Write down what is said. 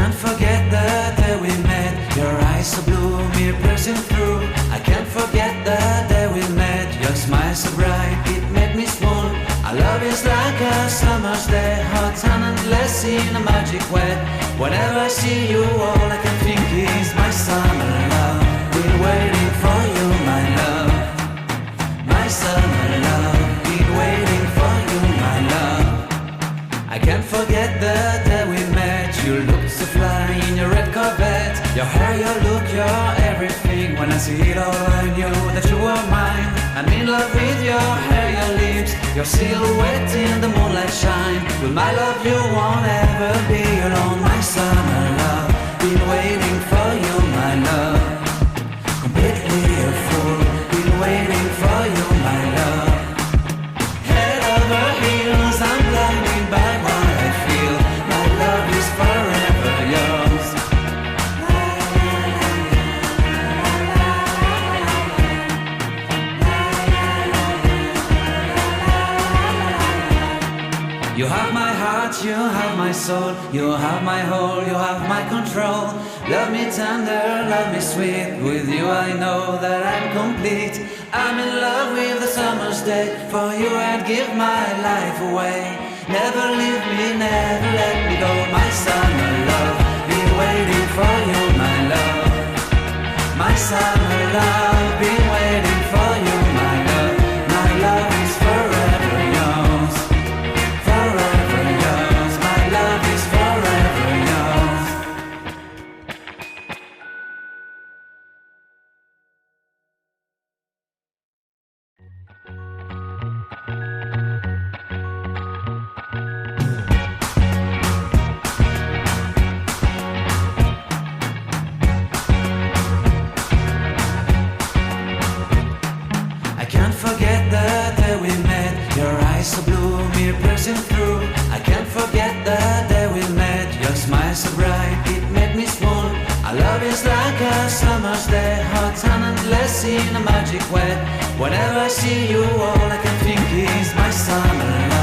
can't forget the day we met. Your eyes so blue, me piercing through. I can't forget the day we met. Your smile so bright, it made me swoon. Our love is like a summer's day, hot and endless in a magic way. Whenever I see you, all I can think is my summer love. Been waiting for you, my love. My summer love. Been waiting for you, my love. I can't forget the day we met. You looked so fly in your red Corvette. Your hair, your look, your everything. When I see it all, I knew that you were mine. I'm in love with your hair, your lips, your silhouette in the moonlight shine. With my love you won't ever be alone. My summer love, been waiting for you, my love. Completely a fool, been waiting for you, my love. Head over heels, I'm blinded by what I feel. My love is forever yours. You have my heart, you have my soul, you have my whole, you have my control. Love me tender, love me sweet, with you I know that I'm complete. I'm in love with the summer's day, for you I'd give my life away. Never leave me, never let me go, my summer love. Been waiting for you, my love. My summer love, been waiting for you, my love. My love is forever yours. Forever yours, my love is forever yours. I can't forget the day we met. Your eyes so blue, me piercing through. I can't forget the day we met. Your smile so bright, it made me swoon. Our love is like a summer's day, hot and endless in a magic way. Whenever I see you, all I can think is my summer love.